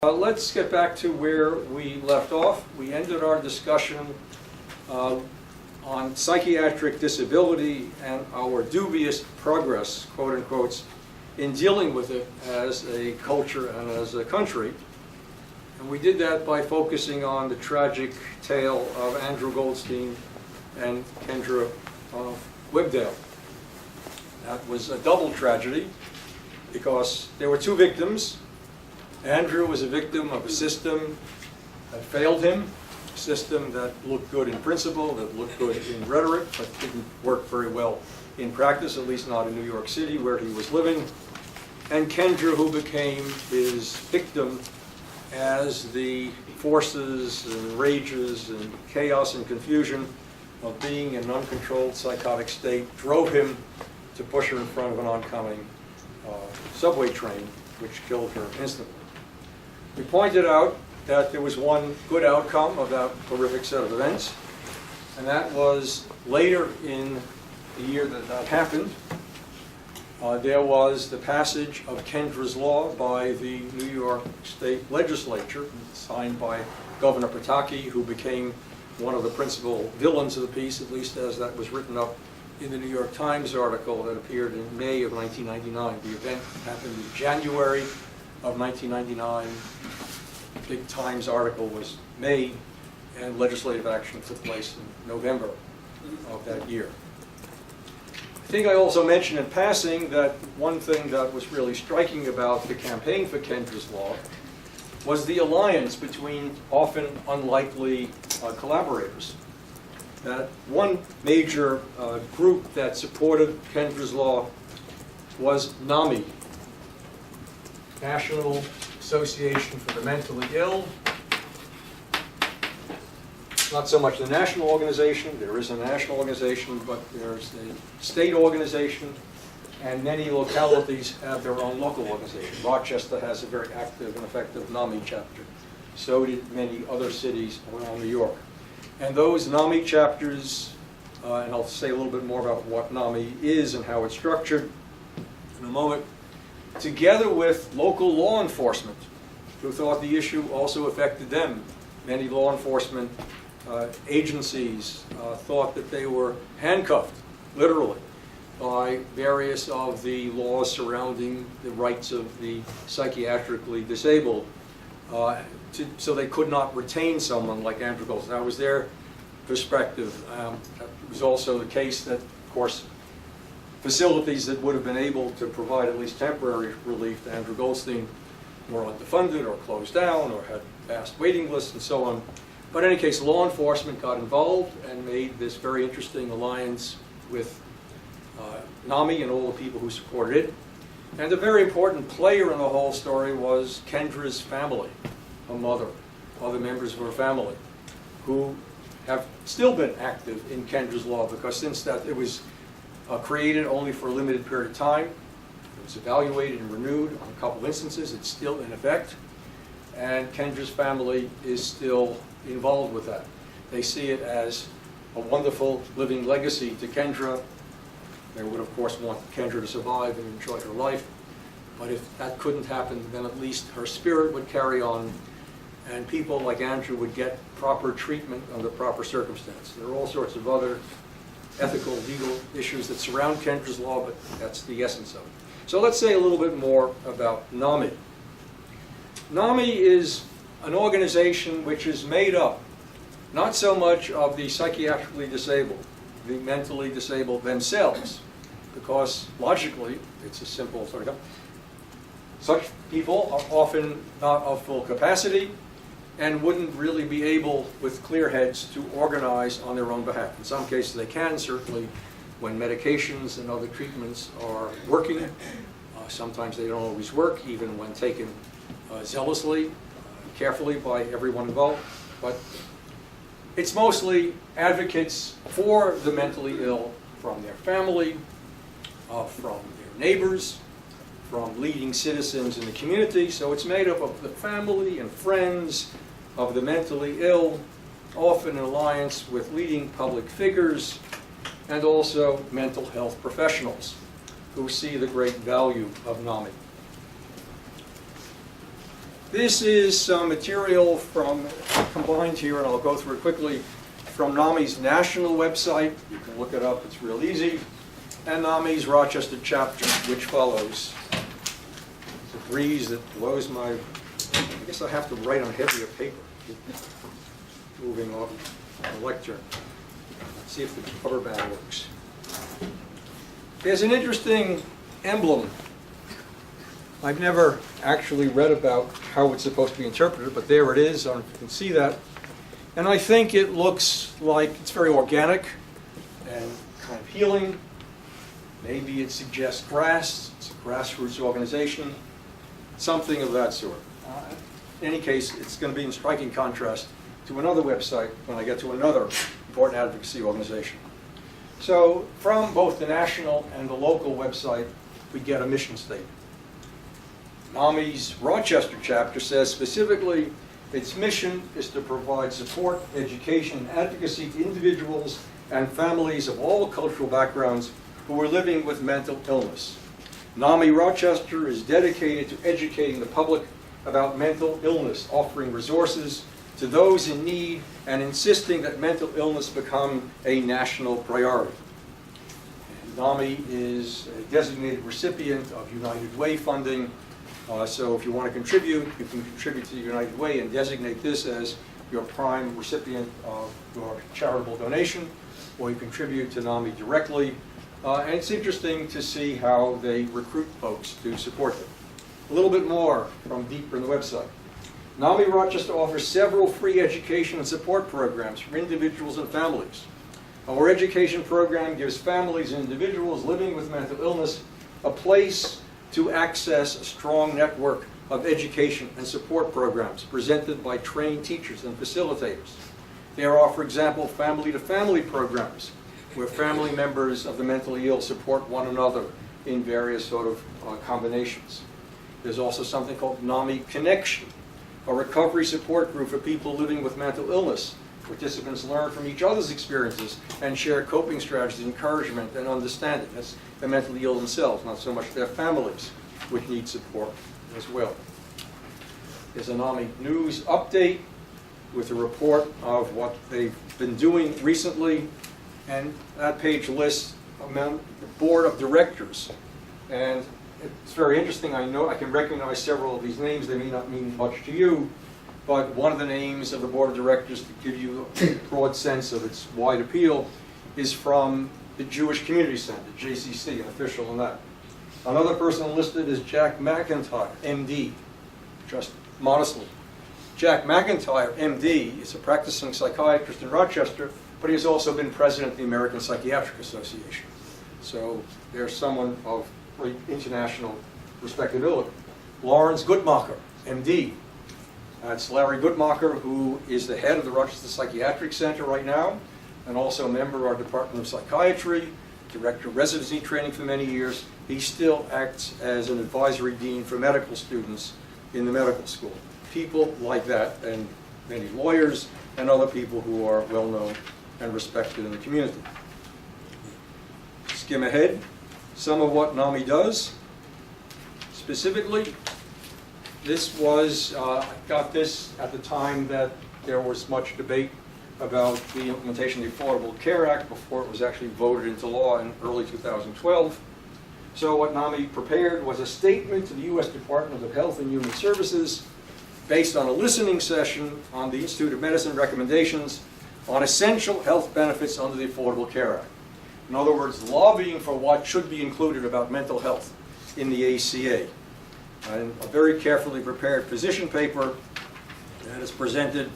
Let's get back to where we left off. We ended our discussion on psychiatric disability and our dubious progress, quote unquote, in dealing with it as a culture and as a country. And we did that by focusing on the tragic tale of Andrew Goldstein and Kendra Webdale. That was a double tragedy because there were two victims. Andrew was a victim of a system that failed him, a system that looked good in principle, that looked good in rhetoric, but didn't work very well in practice, at least not in New York City where he was living. And Kendra, who became his victim as the forces and rages and chaos and confusion of being in an uncontrolled psychotic state drove him to push her in front of an oncoming subway train, which killed her instantly. We pointed out that there was one good outcome of that horrific set of events, and that was later in the year that that happened, there was the passage of Kendra's Law by the New York State Legislature, signed by Governor Pataki, who became one of the principal villains of the piece, at least as that was written up in the New York Times article that appeared in May of 1999. The event happened in January of 1999. The big Times article was made, and legislative action took place in November of that year. I think I also mentioned in passing that one thing that was really striking about the campaign for Kendra's Law was the alliance between often unlikely collaborators. That one major group that supported Kendra's Law was NAMI, National Association for the Mentally Ill. Not so much the national organization, there is a national organization, but there's a state organization, and many localities have their own local organization. Rochester has a very active and effective NAMI chapter. So did many other cities around New York. And those NAMI chapters, and I'll say a little bit more about what NAMI is and how it's structured in a moment, together with local law enforcement, who thought the issue also affected them. Many law enforcement agencies thought that they were handcuffed, literally, by various of the laws surrounding the rights of the psychiatrically disabled, so they could not retain someone like Andrew Goldstein. That was their perspective. It was also the case that, of course, facilities that would have been able to provide at least temporary relief to Andrew Goldstein were underfunded or closed down or had vast waiting lists and so on. But in any case, law enforcement got involved and made this very interesting alliance with NAMI and all the people who supported it. And a very important player in the whole story was Kendra's family, her mother, other members of her family, who have still been active in Kendra's Law, because since that it was created only for a limited period of time. It was evaluated and renewed on a couple of instances. It's still in effect. And Kendra's family is still involved with that. They see it as a wonderful living legacy to Kendra. They would, of course, want Kendra to survive and enjoy her life. But if that couldn't happen, then at least her spirit would carry on, and people like Andrew would get proper treatment under proper circumstances. There are all sorts of other ethical, legal issues that surround Kendra's Law, but that's the essence of it. So let's say a little bit more about NAMI. NAMI is an organization which is made up not so much of the psychiatrically disabled, the mentally disabled themselves, because logically, it's a simple sort of, such people are often not of full capacity and wouldn't really be able, with clear heads, to organize on their own behalf. In some cases they can, certainly when medications and other treatments are working. Sometimes they don't always work, even when taken zealously, carefully by everyone involved. But it's mostly advocates for the mentally ill from their family, from their neighbors, from leading citizens in the community. So it's made up of the family and friends of the mentally ill, often in alliance with leading public figures, and also mental health professionals who see the great value of NAMI. This is some material combined here, and I'll go through it quickly, from NAMI's national website. You can look it up, it's real easy. And NAMI's Rochester chapter, which follows. It's a breeze that blows I guess I have to write on heavier paper. Moving off the lectern. Let's see if the cover band works. There's an interesting emblem. I've never actually read about how it's supposed to be interpreted, but there it is. I don't know if you can see that. And I think it looks like it's very organic and kind of healing. Maybe it suggests grass. It's a grassroots organization. Something of that sort. In any case, it's going to be in striking contrast to another website when I get to another important advocacy organization. So from both the national and the local website, we get a mission statement. NAMI's Rochester chapter says specifically, its mission is to provide support, education, and advocacy to individuals and families of all cultural backgrounds who are living with mental illness. NAMI Rochester is dedicated to educating the public about mental illness, offering resources to those in need, and insisting that mental illness become a national priority. And NAMI is a designated recipient of United Way funding, so if you want to contribute, you can contribute to United Way and designate this as your prime recipient of your charitable donation, or you contribute to NAMI directly. And it's interesting to see how they recruit folks to support them. A little bit more from deeper in the website. NAMI Rochester offers several free education and support programs for individuals and families. Our education program gives families and individuals living with mental illness a place to access a strong network of education and support programs presented by trained teachers and facilitators. There are, for example, family-to-family programs where family members of the mentally ill support one another in various sort of combinations. There's also something called NAMI Connection, a recovery support group for people living with mental illness. Participants learn from each other's experiences and share coping strategies, encouragement, and understanding. That's the mentally ill themselves, not so much their families, which need support as well. There's a NAMI News update with a report of what they've been doing recently, and that page lists the board of directors. And it's very interesting. I know I can recognize several of these names. They may not mean much to you, but one of the names of the board of directors, to give you a broad sense of its wide appeal, is from the Jewish Community Center, JCC, an official in that. Another person listed is Jack McIntyre, MD, just modestly. Jack McIntyre, MD, is a practicing psychiatrist in Rochester, but he has also been president of the American Psychiatric Association. So there's someone of great international respectability. Lawrence Guttmacher, MD. That's Larry Guttmacher, who is the head of the Rochester Psychiatric Center right now, and also a member of our Department of Psychiatry, director of residency training for many years. He still acts as an advisory dean for medical students in the medical school. People like that, and many lawyers and other people who are well known and respected in the community. Skim ahead. Some of what NAMI does. Specifically, this was, I got this at the time that there was much debate about the implementation of the Affordable Care Act before it was actually voted into law in early 2012. So what NAMI prepared was a statement to the U.S. Department of Health and Human Services based on a listening session on the Institute of Medicine recommendations on essential health benefits under the Affordable Care Act. In other words, lobbying for what should be included about mental health in the ACA. And a very carefully prepared position paper that is presented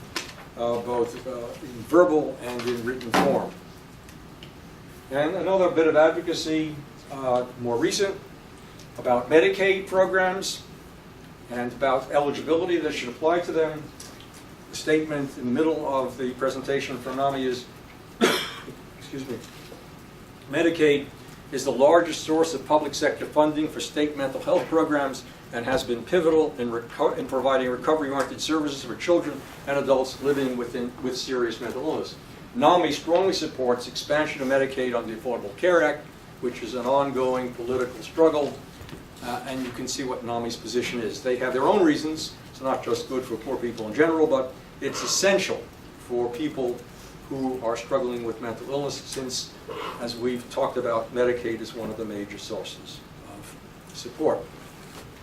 both in verbal and in written form. And another bit of advocacy, more recent, about Medicaid programs and about eligibility that should apply to them. The statement in the middle of the presentation from NAMI is, excuse me, Medicaid is the largest source of public sector funding for state mental health programs and has been pivotal in providing recovery-oriented services for children and adults living with serious mental illness. NAMI strongly supports expansion of Medicaid under the Affordable Care Act, which is an ongoing political struggle, and you can see what NAMI's position is. They have their own reasons. It's It's not just good for poor people in general, but it's essential for people who are struggling with mental illness, since, as we've talked about, Medicaid is one of the major sources of support.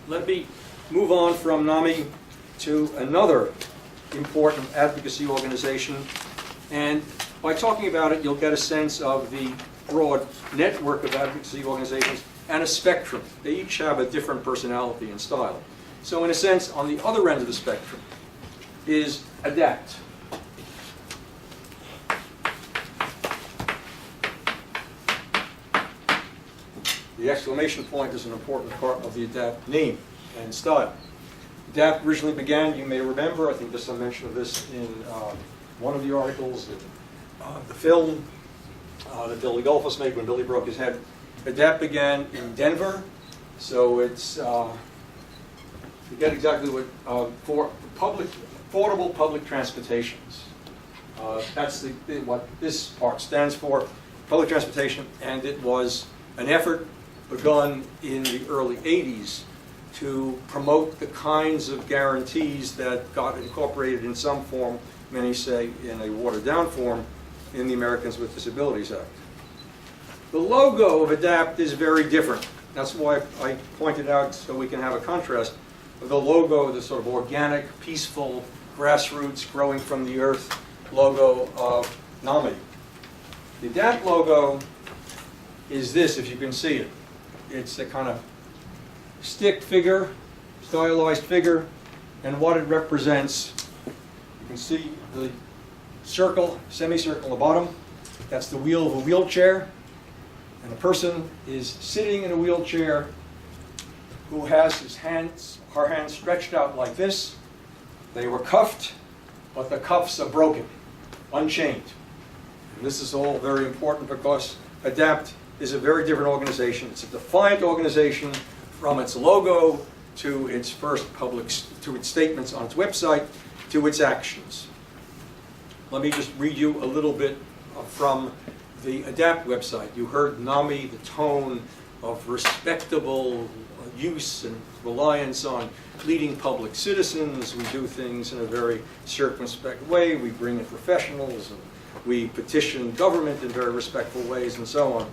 Let me move on from NAMI to another important advocacy organization, and by talking about it, you'll get a sense of the broad network of advocacy organizations and a spectrum. They each have a different personality and style. So in a sense, on the other end of the spectrum is ADAPT. The exclamation point is an important part of the ADAPT name and style. ADAPT originally began, you may remember, I think there's some mention of this in one of the articles, the film that Billy Goldfuss made when Billy broke his head. ADAPT began in Denver, so it's, forget exactly what, for affordable public transportations. That's what this part stands for, public transportation, and it was an effort begun in the early 80s to promote the kinds of guarantees that got incorporated in some form, many say in a watered-down form, in the Americans with Disabilities Act. The logo of ADAPT is very different. That's why I pointed out, so we can have a contrast, of the logo, the sort of organic, peaceful, grassroots, growing from the earth logo of NAMI. The ADAPT logo is this, if you can see it. It's a kind of stick figure, stylized figure, and what it represents, you can see the circle, semicircle on the bottom. That's the wheel of a wheelchair, and the person is sitting in a wheelchair who has her hands stretched out like this. They were cuffed, but the cuffs are broken, unchained. And this is all very important because ADAPT is a very different organization. It's a defiant organization from its logo to its to its statements on its website to its actions. Let me just read you a little bit from the ADAPT website. You heard NAMI, the tone of respectable use and reliance on leading public citizens. We do things in a very circumspect way. We bring in professionals, and we petition government in very respectful ways, and so on.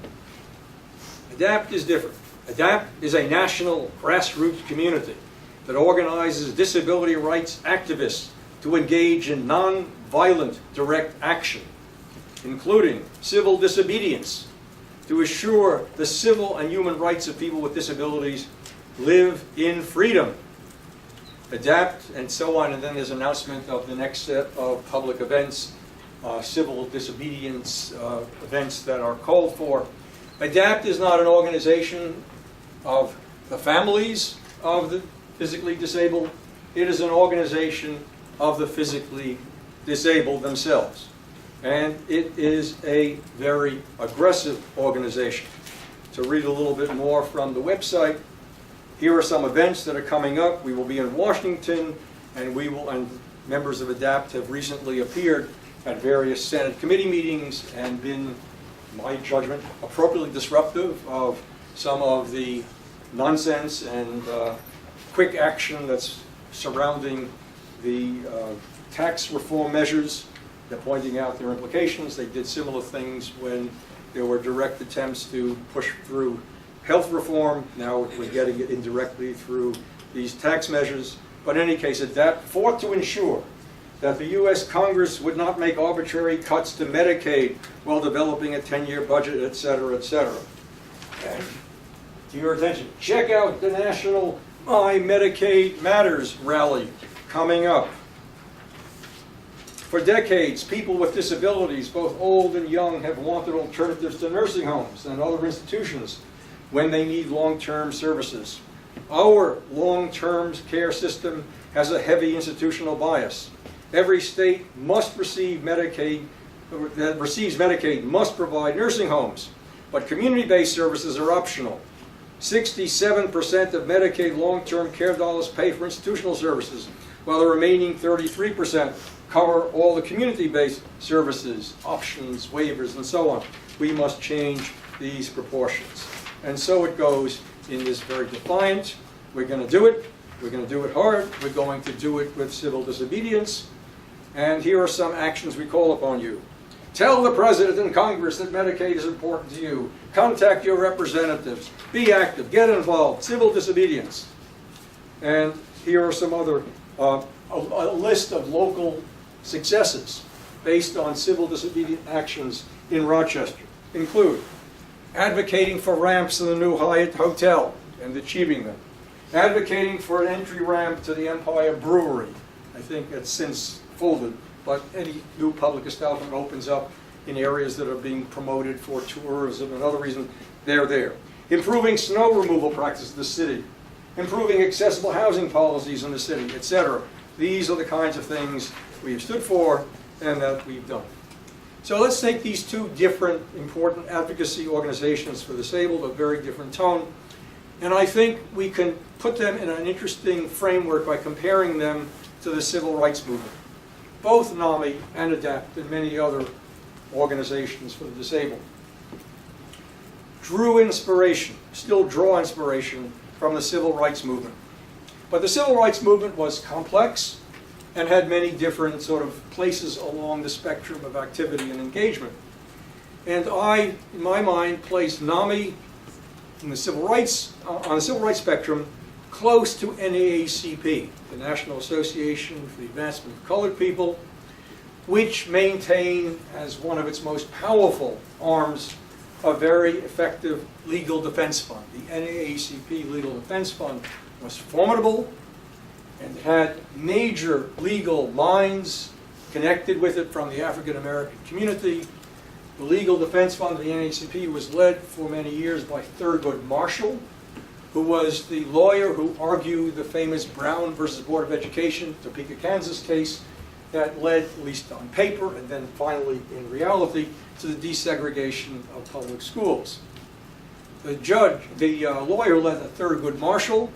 ADAPT is different. ADAPT is a national grassroots community that organizes disability rights activists to engage in non-violent direct action, including civil disobedience, to assure the civil and human rights of people with disabilities live in freedom. ADAPT, and so on, and then there's an announcement of the next set of public events, civil disobedience events that are called for. ADAPT is not an organization of the families of the physically disabled. It is an organization of the physically disabled themselves. And it is a very aggressive organization. To read a little bit more from the website, here are some events that are coming up. We will be in Washington, and members of ADAPT have recently appeared at various Senate committee meetings and been, in my judgment, appropriately disruptive of some of the nonsense and quick action that's surrounding the tax reform measures. They're pointing out their implications. They did similar things when there were direct attempts to push through health reform. Now we're getting it indirectly through these tax measures. But in any case, ADAPT fought to ensure that the U.S. Congress would not make arbitrary cuts to Medicaid while developing a 10-year budget, et cetera, et cetera. And to your attention, check out the National My Medicaid Matters rally coming up. For decades, people with disabilities, both old and young, have wanted alternatives to nursing homes and other institutions when they need long-term services. Our long-term care system has a heavy institutional bias. Every state must receive Medicaid, that receives Medicaid must provide nursing homes, but community-based services are optional. 67% of Medicaid long-term care dollars pay for institutional services, while the remaining 33% cover all the community-based services, options, waivers, and so on. We must change these proportions. And so it goes in this very defiant, we're going to do it, We're going to do it hard. We're going to do it with civil disobedience. And here are some actions we call upon you. Tell the President and Congress that Medicaid is important to you. Contact your representatives. Be active. Get involved. Civil disobedience. And here are some other, a list of local successes based on civil disobedient actions in Rochester. Include advocating for ramps in the new Hyatt Hotel and achieving them. Advocating for an entry ramp to the Empire Brewery. I think it's since folded, but any new public establishment opens up in areas that are being promoted for tourism and other reasons, they're there. Improving snow removal practices in the city. Improving accessible housing policies in the city, etc. These are the kinds of things we've stood for and that we've done. So let's take these two different important advocacy organizations for the disabled, a very different tone, and I think we can put them in an interesting framework by comparing them to the civil rights movement. Both NAMI and ADAPT and many other organizations for the disabled drew inspiration, still draw inspiration from the civil rights movement. But the civil rights movement was complex and had many different sort of places along the spectrum of activity and engagement. And I, in my mind, placed NAMI in the civil rights, on the civil rights spectrum close to NAACP, the National Association for the Advancement of Colored People, which maintained as one of its most powerful arms a very effective legal defense fund. The NAACP Legal Defense Fund was formidable and had major legal minds connected with it from the African American community. The Legal Defense Fund of the NAACP was led for many years by Thurgood Marshall, who was the lawyer who argued the famous Brown versus Board of Education, Topeka, Kansas case that led, at least on paper, and then finally in reality, to the desegregation of public schools. The lawyer led Thurgood Marshall,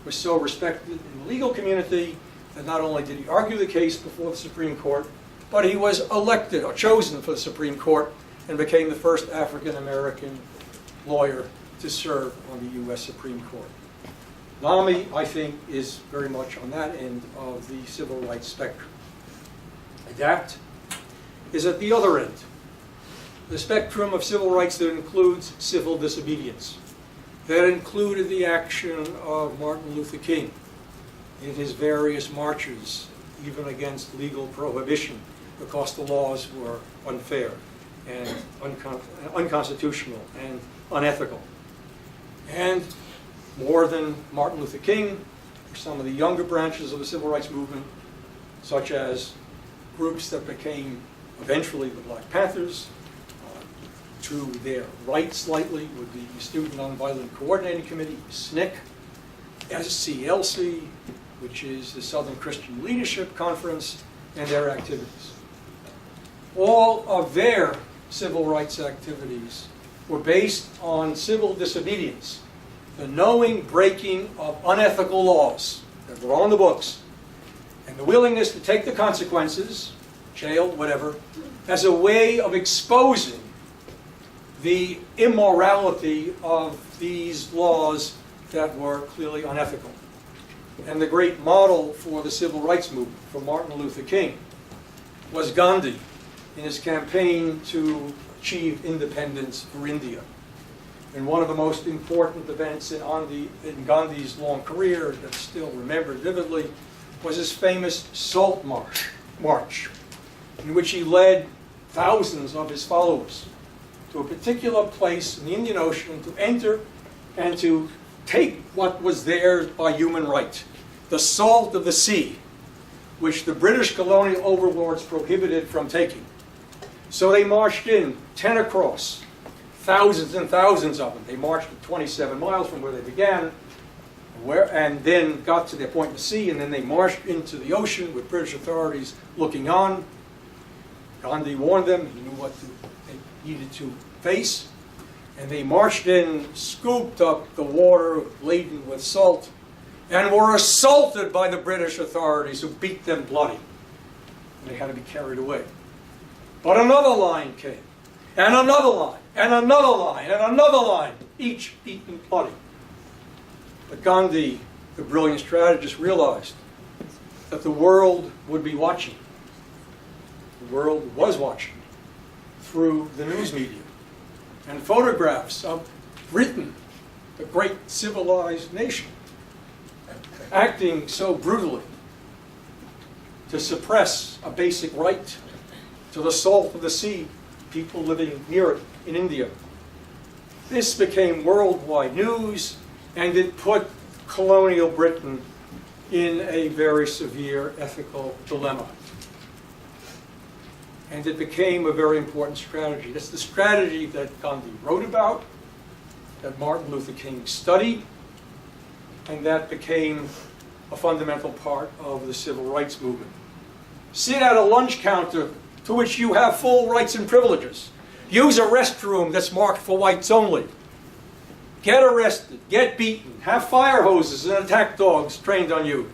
was so respected in the legal community that not only did he argue the case before the Supreme Court, but he was elected or chosen for the Supreme Court and became the first African American lawyer to serve on the U.S. Supreme Court. NAMI, I think, is very much on that end of the civil rights spectrum. ADAPT is at the other end, the spectrum of civil rights that includes civil disobedience, that included the action of Martin Luther King in his various marches, even against legal prohibition, because the laws were unfair and unconstitutional and unethical. And more than Martin Luther King, some of the younger branches of the civil rights movement, such as groups that became eventually the Black Panthers, to their right slightly would be the Student Nonviolent Coordinating Committee, SNCC, SCLC, which is the Southern Christian Leadership Conference, and their activities. All of their civil rights activities were based on civil disobedience, the knowing breaking of unethical laws that were on the books, and the willingness to take the consequences, jail, whatever, as a way of exposing the immorality of these laws that were clearly unethical. And the great model for the civil rights movement, for Martin Luther King, was Gandhi in his campaign to achieve independence for India. And one of the most important events in Gandhi's long career that's still remembered vividly was his famous Salt March, in which he led thousands of his followers to a particular place in the Indian Ocean to enter and to take what was theirs by human right, the salt of the sea, which the British colonial overlords prohibited from taking. So they marched in, 10 across, thousands and thousands of them. They marched 27 miles from where they began, and then got to their point in the sea, and then they marched into the ocean with British authorities looking on. Gandhi warned them, he knew what they needed to face, and they marched in, scooped up the water laden with salt, and were assaulted by the British authorities, who beat them bloody. They had to be carried away. But another line came, and another line, and another line, and another line, each beaten bloody. But Gandhi the brilliant strategist realized that the world would be watching. The world was watching through the news media and photographs of Britain, the great civilized nation, acting so brutally to suppress a basic right to the salt of the sea, people living near it in India. This became worldwide news, and it put colonial Britain in a very severe ethical dilemma. And it became a very important strategy. It's the strategy that Gandhi wrote about, that Martin Luther King studied, and that became a fundamental part of the civil rights movement. Sit at a lunch counter to which you have full rights and privileges. Use a restroom that's marked for whites only. Get arrested, get beaten, have fire hoses and attack dogs trained on you,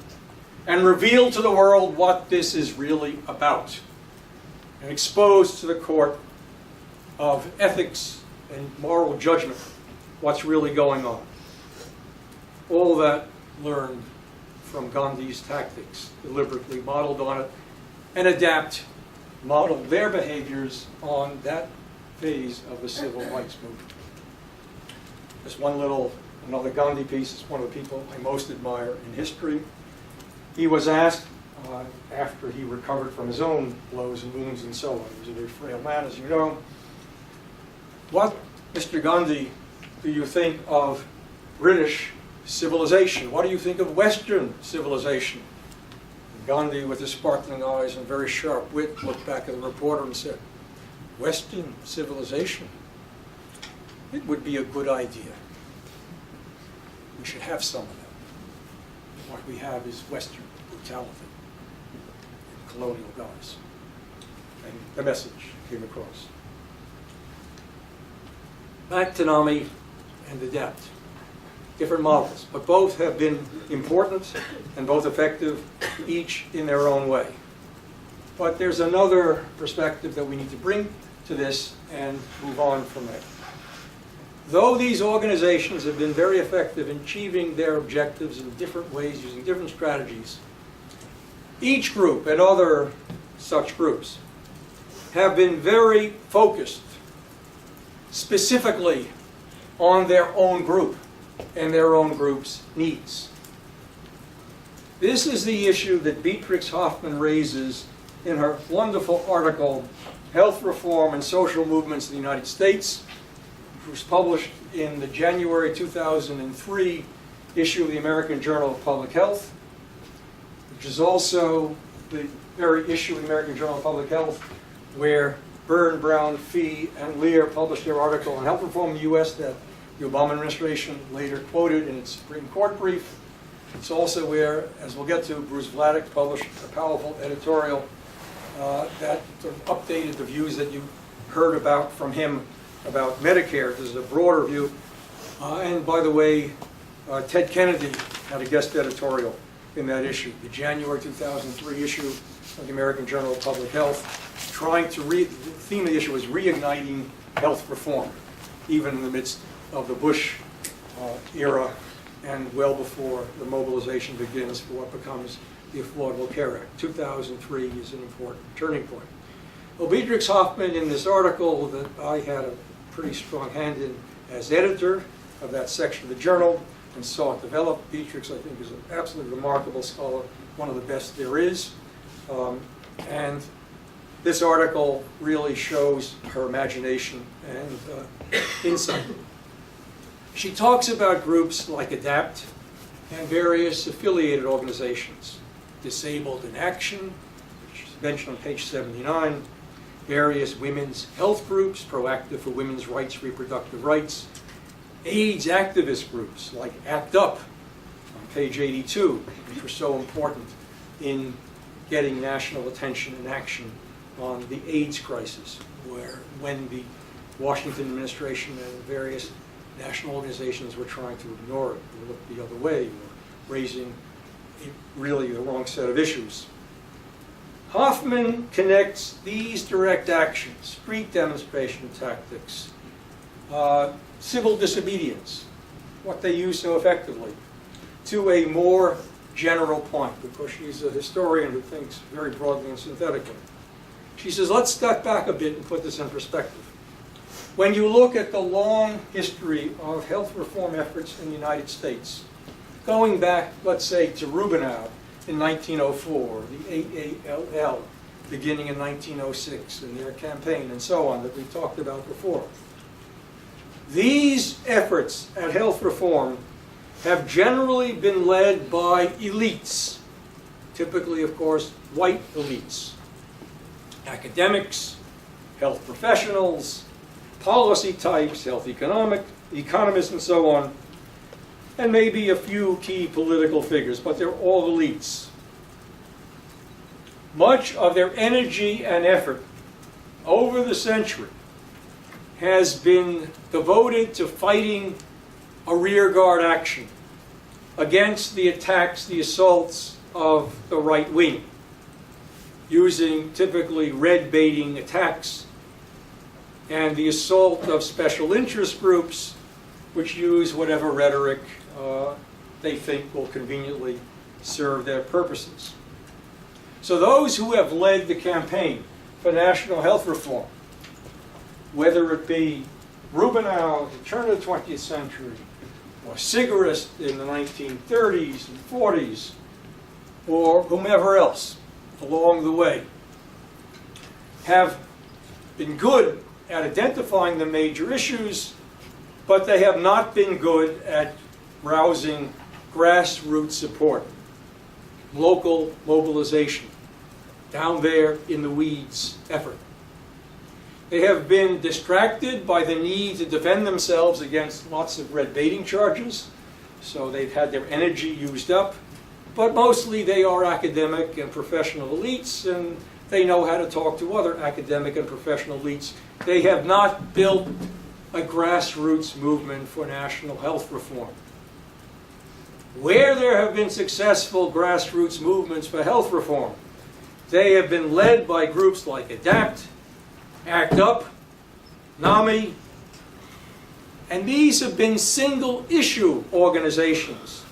and reveal to the world what this is really about, and expose to the court of ethics and moral judgment what's really going on. All that learned from Gandhi's tactics, deliberately modeled on it, and modeled their behaviors on that phase of the civil rights movement. There's another Gandhi piece. It's one of the people I most admire in history. He was asked, after he recovered from his own blows and wounds and so on, he was a very frail man, as you know, what, Mr. Gandhi, do you think of British civilization? What do you think of Western civilization? And Gandhi, with his sparkling eyes and very sharp wit, looked back at the reporter and said, Western civilization? It would be a good idea. We should have some of that. What we have is Western brutality and colonial guise. And the message came across. Back to NAMI and ADAPT. Different models, but both have been important and both effective, each in their own way. But there's another perspective that we need to bring to this and move on from there. Though these organizations have been very effective in achieving their objectives in different ways, using different strategies, each group and other such groups have been very focused specifically on their own group and their own group's needs. This is the issue that Beatrix Hoffman raises in her wonderful article, Health Reform and Social Movements in the United States, which was published in the January 2003 issue of the American Journal of Public Health, which is also the very issue of the American Journal of Public Health where Byrne, Brown, Fee, and Lear published their article on health reform in the U.S. that the Obama administration later quoted in its Supreme Court brief. It's also where, as we'll get to, Bruce Vladeck published a powerful editorial that sort of updated the views that you heard about from him about Medicare. This is a broader view. And by the way, Ted Kennedy had a guest editorial in that issue, the January 2003 issue of the American Journal of Public Health, trying to the theme of the issue was reigniting health reform, even in the midst of the Bush era and well before the mobilization begins for what becomes the Affordable Care Act. 2003 is an important turning point. Well, Beatrix Hoffman, in this article that I had a pretty strong hand in as editor of that section of the journal and saw it develop. Beatrix, I think, is an absolutely remarkable scholar, one of the best there is. And this article really shows her imagination and insight. She talks about groups like ADAPT and various affiliated organizations. Disabled in Action, which is mentioned on page 79, various women's health groups, Proactive for Women's Rights, Reproductive Rights, AIDS activist groups like ACT UP on page 82, which were so important in getting national attention and action on the AIDS crisis, when the Washington administration and various national organizations were trying to ignore it or look the other way, or raising really the wrong set of issues. Hoffman connects these direct actions, street demonstration tactics, civil disobedience, what they use so effectively, to a more general point, because she's a historian who thinks very broadly and synthetically. She says, let's step back a bit and put this in perspective. When you look at the long history of health reform efforts in the United States, going back, let's say, to Rubinow in 1904, the AALL beginning in 1906, and their campaign and so on that we talked about before. These efforts at health reform have generally been led by elites, typically, of course, white elites, academics, health professionals, policy types, health economists, and so on, and maybe a few key political figures, but they're all elites. Much of their energy and effort over the century has been devoted to fighting a rearguard action against the attacks, the assaults of the right wing, using typically red baiting attacks and the assault of special interest groups which use whatever rhetoric they think will conveniently serve their purposes. So those who have led the campaign for national health reform, whether it be Rubinow at the turn of the 20th century, or Sigarist in the 1930s and 40s, or whomever else along the way, have been good at identifying the major issues, but they have not been good at rousing grassroots support, local mobilization, down there in the weeds effort. They have been distracted by the need to defend themselves against lots of red baiting charges, so they've had their energy used up, but mostly they are academic and professional elites, and they know how to talk to other academic and professional elites. They have not built a grassroots movement for national health reform. Where there have been successful grassroots movements for health reform, they have been led by groups like ADAPT, ACT UP, NAMI, and these have been single-issue organizations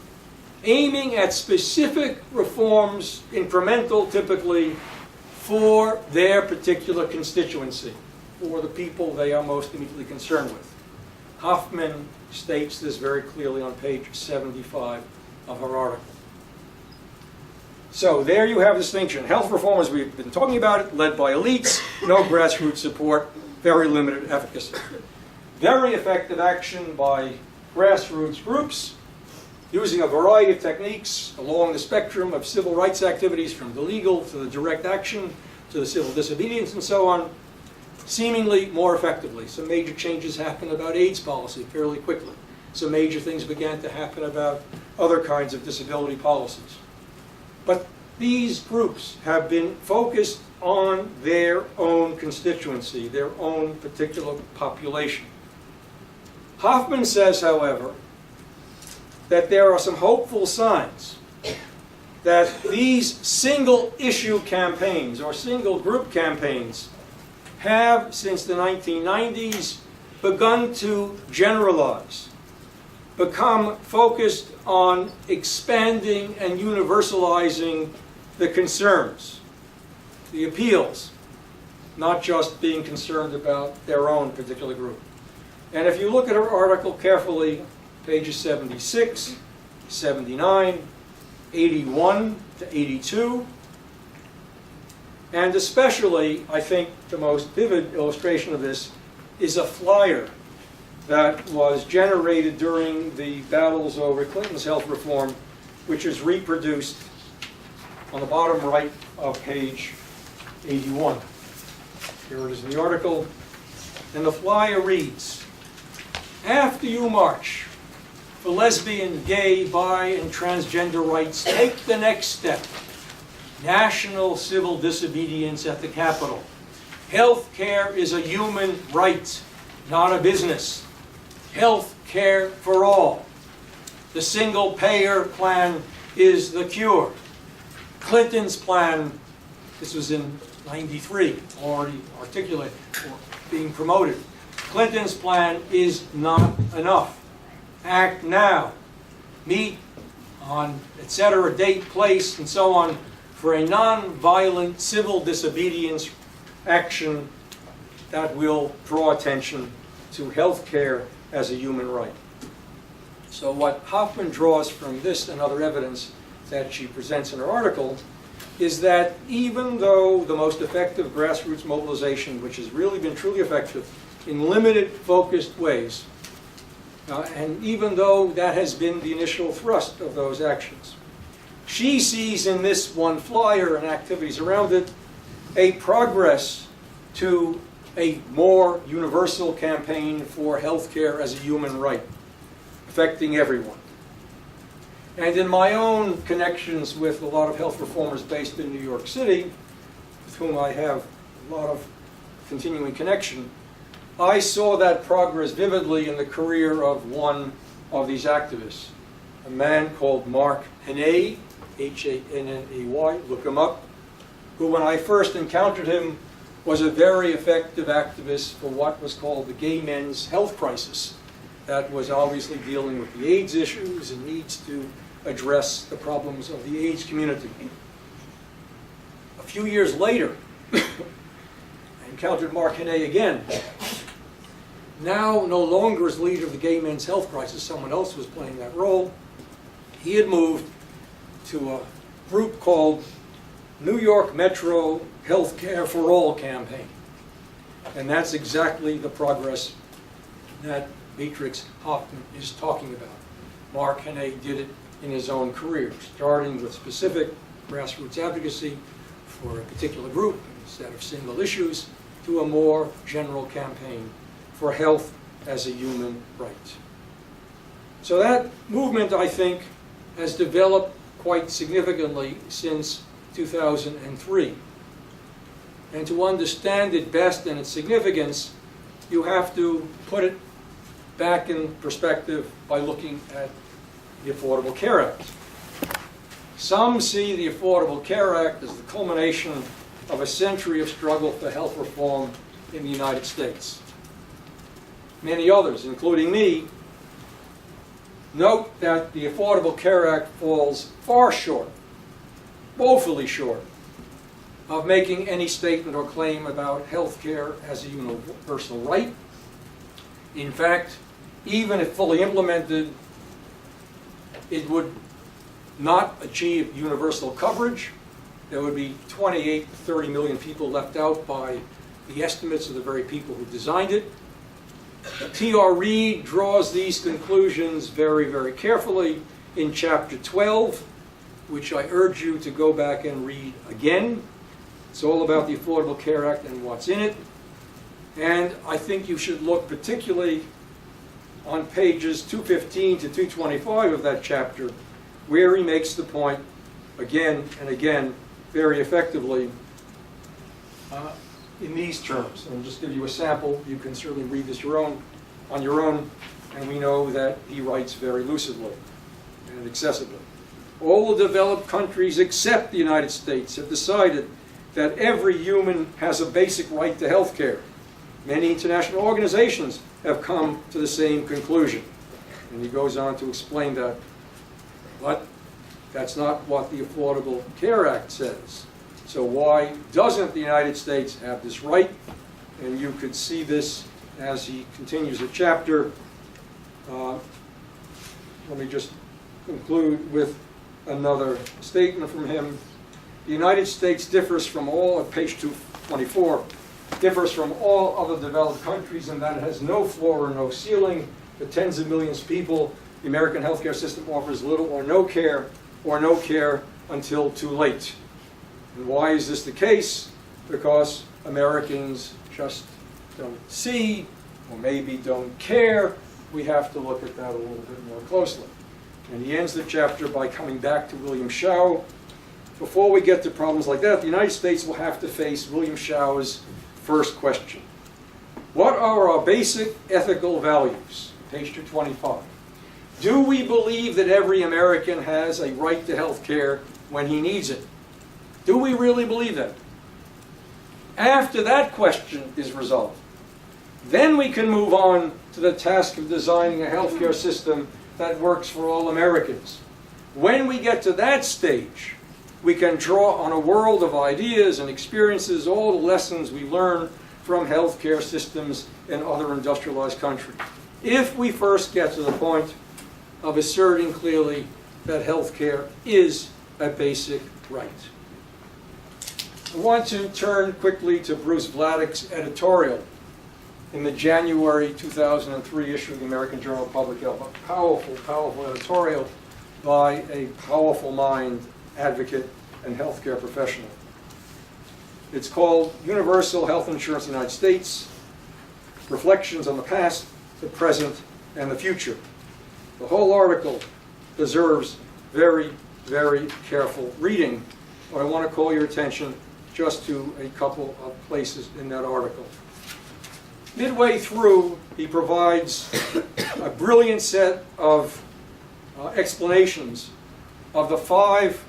aiming at specific reforms, incremental typically, for their particular constituency, for the people they are most immediately concerned with. Hoffman states this very clearly on page 75 of her article. So there you have the distinction. Health reform, as we've been talking about it, led by elites, no grassroots support, very limited efficacy. Very effective action by grassroots groups, using a variety of techniques along the spectrum of civil rights activities, from the legal to the direct action to the civil disobedience and so on, seemingly more effectively. Some major changes happened about AIDS policy fairly quickly. Some major things began to happen about other kinds of disability policies. But these groups have been focused on their own constituency, their own particular population. Hoffman says, however, that there are some hopeful signs that these single-issue campaigns or single-group campaigns have, since the 1990s, begun to generalize, become focused on expanding and universalizing the concerns, the appeals, not just being concerned about their own particular group. And if you look at her article carefully, pages 76, 79, 81 to 82, and especially, I think, the most vivid illustration of this is a flyer that was generated during the battles over Clinton's health reform, which is reproduced on the bottom right of page 81. Here it is in the article. And the flyer reads, "After you march for lesbian, gay, bi, and transgender rights, take the next step. National civil disobedience at the Capitol. Health care is a human right, not a business. Health care for all. The single-payer plan is the cure. Clinton's plan," this was in 93, already articulated or being promoted, "Clinton's plan is not enough. Act now. Meet on etc., date, place, and so on, for a non-violent civil disobedience action that will draw attention to health care as a human right. So what Hoffman draws from this and other evidence that she presents in her article is that even though the most effective grassroots mobilization, which has really been truly effective in limited, focused ways, and even though that has been the initial thrust of those actions, she sees in this one flyer and activities around it a progress to a more universal campaign for health care as a human right, affecting everyone. And in my own connections with a lot of health reformers based in New York City, with whom I have a lot of continuing connection, I saw that progress vividly in the career of one of these activists, a man called Mark Haney, H-A-N-N-A-Y, look him up, who when I first encountered him was a very effective activist for what was called the gay men's health crisis. That was obviously dealing with the AIDS issues and needs to address the problems of the AIDS community. A few years later, I encountered Mark Haney again. Now, no longer as leader of the gay men's health crisis, someone else was playing that role. He had moved to a group called New York Metro Healthcare for All campaign. And that's exactly the progress that Beatrix Hoffman is talking about. Mark Haney did it in his own career, starting with specific grassroots advocacy for a particular group instead of single issues, to a more general campaign for health as a human right. So that movement, I think, has developed quite significantly since 2003. And to understand it best and its significance, you have to put it back in perspective by looking at the Affordable Care Act. Some see the Affordable Care Act as the culmination of a century of struggle for health reform in the United States. Many others, including me, note that the Affordable Care Act falls far short, woefully short, of making any statement or claim about health care as a universal right. In fact, even if fully implemented, it would not achieve universal coverage. There would be 28 to 30 million people left out by the estimates of the very people who designed it. T.R. Reid draws these conclusions very, very carefully in Chapter 12, which I urge you to go back and read again. It's all about the Affordable Care Act and what's in it. And I think you should look particularly on pages 215 to 225 of that chapter, where he makes the point again and again very effectively in these terms. And I'll just give you a sample. You can certainly read this on your own, and we know that he writes very lucidly and accessibly. All the developed countries except the United States have decided that every human has a basic right to health care. Many international organizations have come to the same conclusion. And he goes on to explain that. But that's not what the Affordable Care Act says. So why doesn't the United States have this right? And you could see this as he continues the chapter. Let me just conclude with another statement from him. The United States differs from all, at page 224, differs from all other developed countries in that it has no floor or no ceiling. For tens of millions of people, the American healthcare system offers little or no care until too late. And why is this the case? Because Americans just don't see, or maybe don't care. We have to look at that a little bit more closely. And he ends the chapter by coming back to William Shaw. Before we get to problems like that, the United States will have to face William Shaw's first question. What are our basic ethical values? Page 225. Do we believe that every American has a right to health care when he needs it? Do we really believe that? After that question is resolved, then we can move on to the task of designing a healthcare system that works for all Americans. When we get to that stage, we can draw on a world of ideas and experiences, all the lessons we learn from healthcare systems in other industrialized countries. If we first get to the point of asserting clearly that healthcare is a basic right. I want to turn quickly to Bruce Vladek's editorial in the January 2003 issue of the American Journal of Public Health. A powerful, powerful editorial by a powerful mind, advocate, and healthcare professional. It's called Universal Health Insurance in the United States, Reflections on the Past, the Present, and the Future. The whole article deserves very, very careful reading, but I want to call your attention just to a couple of places in that article. Midway through, he provides a brilliant set of explanations of the five,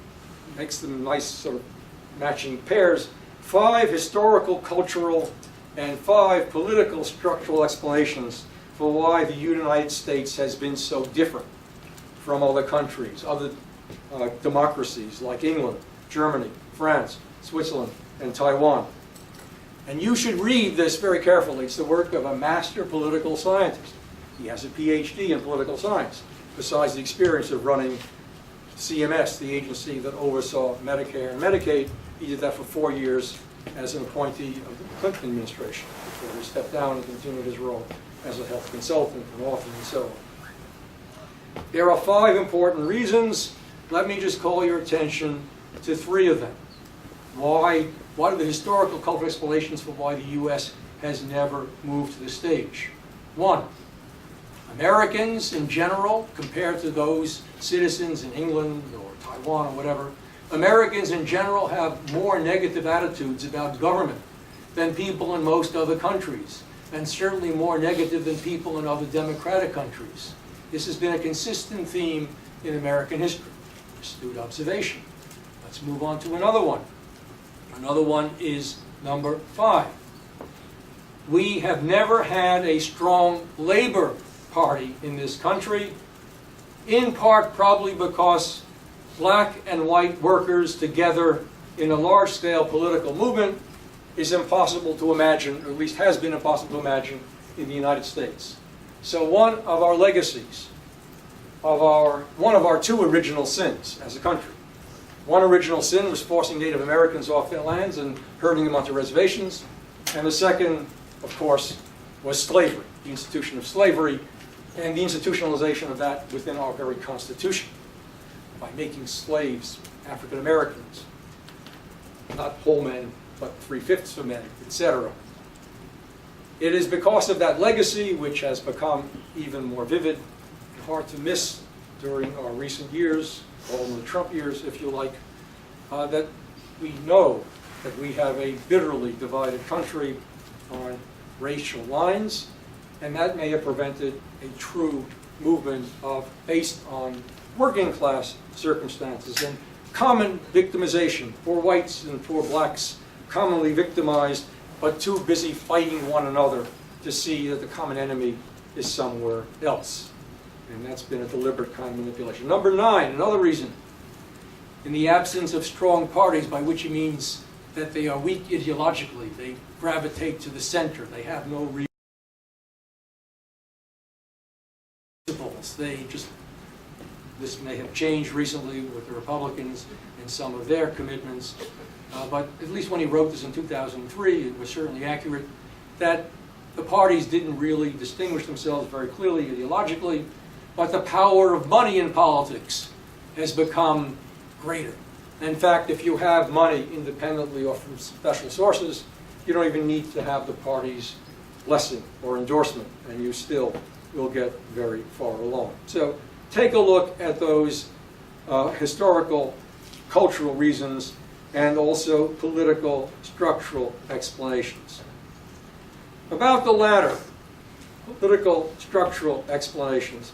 makes them nice sort of matching pairs, 5 historical, cultural, and 5 political structural explanations for why the United States has been so different from other countries, other democracies like England, Germany, France, Switzerland, and Taiwan. And you should read this very carefully. It's the work of a master political scientist. He has a PhD in political science, besides the experience of running CMS, the agency that oversaw Medicare and Medicaid. He did that for 4 years as an appointee of the Clinton administration before he stepped down and continued his role as a health consultant and author and so on. There are 5 important reasons. Let me just call your attention to 3 of them. What are the historical cultural explanations for why the U.S. has never moved to the stage? 1, Americans in general, compared to those citizens in England or Taiwan or whatever, Americans in general have more negative attitudes about government than people in most other countries, and certainly more negative than people in other democratic countries. This has been a consistent theme in American history. Astute observation. Let's move on to another one. Another one is number 5. We have never had a strong labor party in this country, in part probably because black and white workers together in a large-scale political movement is impossible to imagine, or at least has been impossible to imagine, in the United States. So one of our legacies, one of our 2 original sins as a country. One original sin was forcing Native Americans off their lands and herding them onto reservations. And the second, of course, was slavery, the institution of slavery, and the institutionalization of that within our very Constitution by making slaves African Americans, not whole men, but 3/5 of men, etc. It is because of that legacy, which has become even more vivid and hard to miss during our recent years, all the Trump years, if you like, that we know that we have a bitterly divided country on racial lines, and that may have prevented a true movement based on working class circumstances and common victimization. Poor whites and poor blacks commonly victimized, but too busy fighting one another to see that the common enemy is somewhere else. And that's been a deliberate kind of manipulation. Number 9, another reason. In the absence of strong parties, by which he means that they are weak ideologically, they gravitate to the center, they have no principles. This may have changed recently with the Republicans and some of their commitments, but at least when he wrote this in 2003, it was certainly accurate that the parties didn't really distinguish themselves very clearly ideologically, but the power of money in politics has become greater. In fact, if you have money independently or from special sources, you don't even need to have the party's blessing or endorsement, and you still will get very far along. So take a look at those historical, cultural reasons and also political, structural explanations. About the latter, political, structural explanations,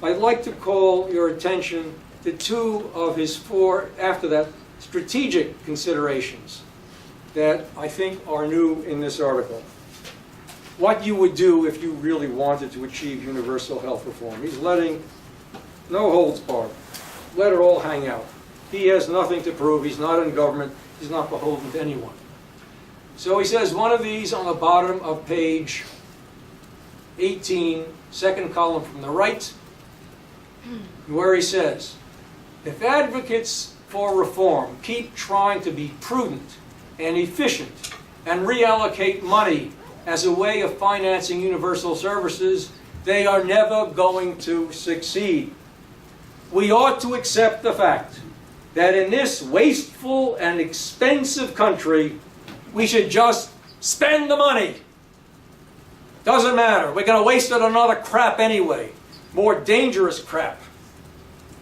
I'd like to call your attention to 2 of his 4, after that, strategic considerations that I think are new in this article. What you would do if you really wanted to achieve universal health reform. He's letting no holds barred. let it all hang out. He has nothing to prove. He's not in government. He's not beholden to anyone. So he says one of these on the bottom of page 18, second column from the right, where he says, if advocates for reform keep trying to be prudent and efficient and reallocate money as a way of financing universal services, they are never going to succeed. We ought to accept the fact that in this wasteful and expensive country, we should just spend the money. Doesn't matter. We're going to waste it on other crap anyway. More dangerous crap.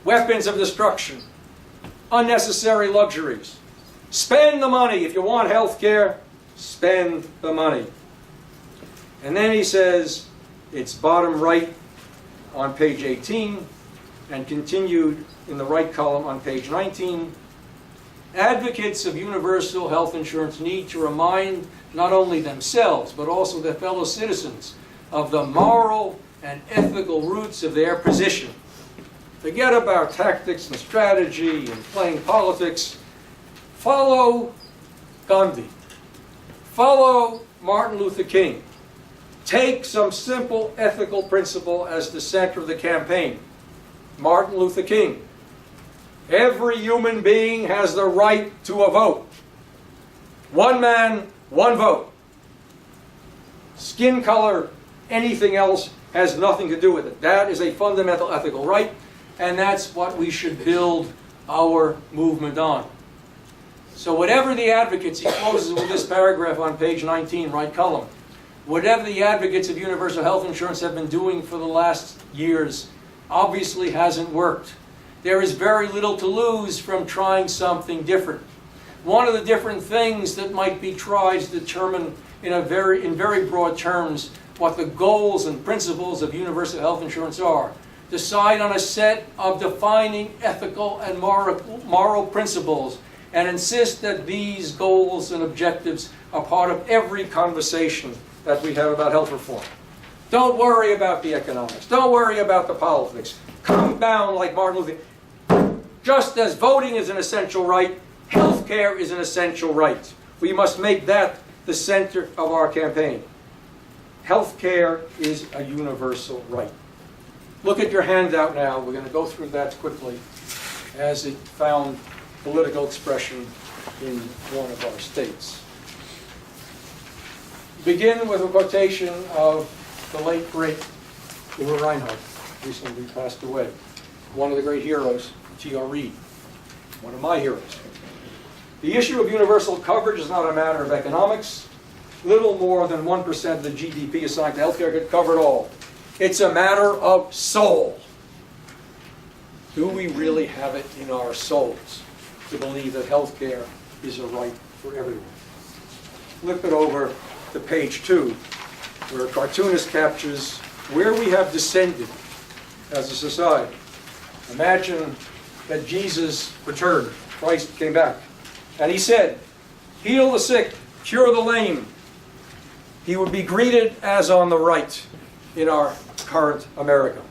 Weapons of destruction. Unnecessary luxuries. Spend the money. If you want health care, spend the money. And then he says, it's bottom right on page 18 and continued in the right column on page 19. Advocates of universal health insurance need to remind not only themselves but also their fellow citizens of the moral and ethical roots of their position. Forget about tactics and strategy and playing politics. Follow Gandhi. Follow Martin Luther King. Take some simple ethical principle as the center of the campaign. Martin Luther King. Every human being has the right to a vote. One man, one vote. Skin color, anything else has nothing to do with it. That is a fundamental ethical right, and that's what we should build our movement on. So whatever the advocates, he closes with this paragraph on page 19, right column. Whatever the advocates of universal health insurance have been doing for the last years obviously hasn't worked. There is very little to lose from trying something different. One of the different things that might be tried to determine in very broad terms what the goals and principles of universal health insurance are. Decide on a set of defining ethical and moral principles and insist that these goals and objectives are part of every conversation that we have about health reform. Don't worry about the economics. Don't worry about the politics. Come down like Martin Luther. Just as voting is an essential right, health care is an essential right. We must make that the center of our campaign. Health care is a universal right. Look at your handout now. We're going to go through that quickly as it found political expression in one of our states. Begin with a quotation of the late, great Uwe Reinhardt, recently passed away. One of the great heroes, T.R. Reid, one of my heroes. The issue of universal coverage is not a matter of economics. Little more than 1% of the GDP assigned to healthcare could cover it all. It's a matter of soul. Do we really have it in our souls to believe that healthcare is a right for everyone? Flip it over to page 2, where a cartoonist captures where we have descended as a society. Imagine that Jesus returned, Christ came back, and he said, heal the sick, cure the lame. He would be greeted as on the right in our current America.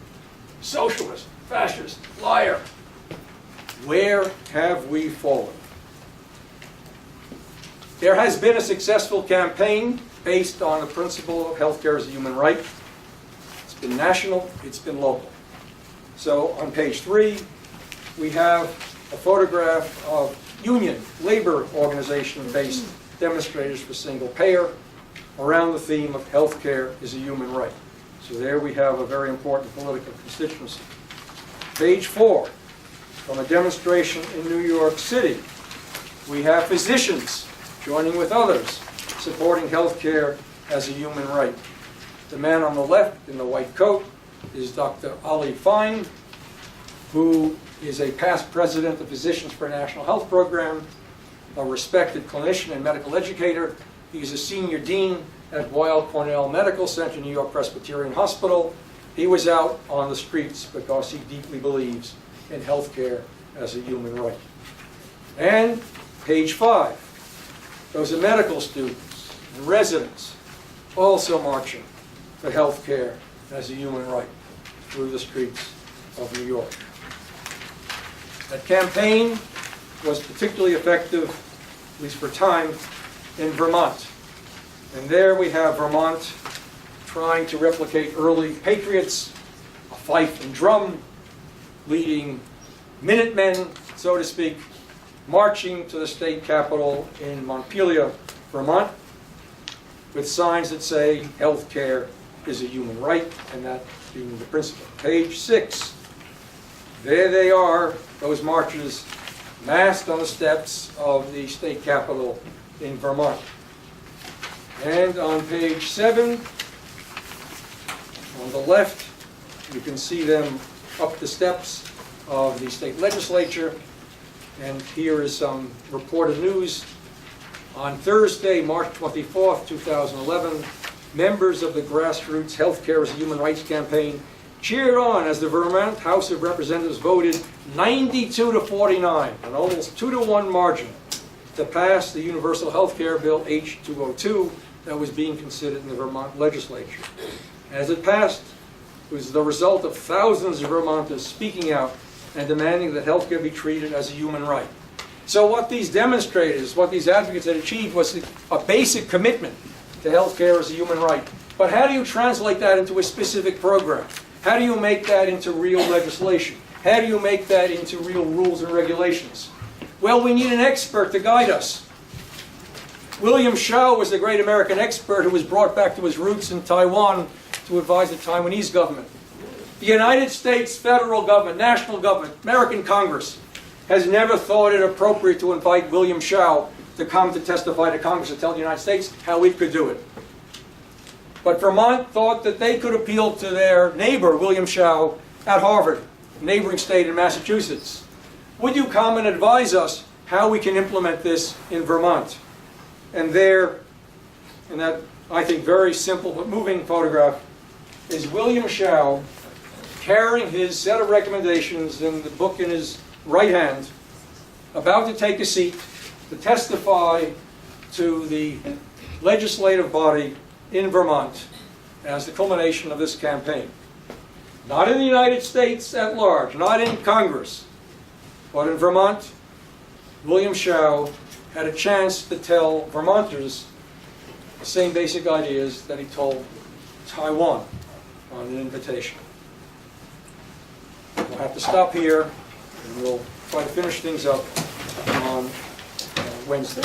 Socialist, fascist, liar. Where have we fallen? There has been a successful campaign based on the principle of healthcare as a human right. It's been national, it's been local. So on page 3, we have a photograph of union, labor organization-based demonstrators for single payer around the theme of healthcare is a human right. So there we have a very important political constituency. Page 4, from a demonstration in New York City, we have physicians joining with others supporting healthcare as a human right. The man on the left in the white coat is Dr. Ali Fine, who is a past president of Physicians for a National Health Program, a respected clinician and medical educator. He's a senior dean at Weill Cornell Medical Center, New York Presbyterian Hospital. He was out on the streets because he deeply believes in healthcare as a human right. And page 5, those are medical students and residents also marching for healthcare as a human right through the streets of New York. That campaign was particularly effective, at least for time, in Vermont. And there we have Vermont trying to replicate early patriots, a fife and drum, leading Minutemen, so to speak, marching to the state capitol in Montpelier, Vermont, with signs that say health care is a human right, and that being the principle. Page 6. There they are, those marchers, massed on the steps of the state capitol in Vermont. And on page 7, on the left, you can see them up the steps of the state legislature. And here is some reported news. On Thursday, March 24th, 2011, members of the Grassroots Healthcare as a Human Rights campaign cheered on as the Vermont House of Representatives voted 92 to 49, an almost 2-to-1 margin, to pass the Universal Health Care Bill H202 that was being considered in the Vermont legislature. As it passed, it was the result of thousands of Vermonters speaking out and demanding that health care be treated as a human right. So what these demonstrators, what these advocates had achieved was a basic commitment to health care as a human right. But how do you translate that into a specific program? How do you make that into real legislation? How do you make that into real rules and regulations? Well, we need an expert to guide us. William Shao was the great American expert who was brought back to his roots in Taiwan to advise the Taiwanese government. The United States federal government, national government, American Congress, has never thought it appropriate to invite William Shao to come to testify to Congress to tell the United States how it could do it. But Vermont thought that they could appeal to their neighbor, William Shao, at Harvard, a neighboring state in Massachusetts. Would you come and advise us how we can implement this in Vermont? And there, in that, I think, very simple but moving photograph, is William Shao carrying his set of recommendations and the book in his right hand, about to take a seat to testify to the legislative body in Vermont as the culmination of this campaign. Not in the United States at large, not in Congress, but in Vermont, William Shao had a chance to tell Vermonters the same basic ideas that he told Taiwan on an invitation. We'll have to stop here, and we'll try to finish things up on Wednesday.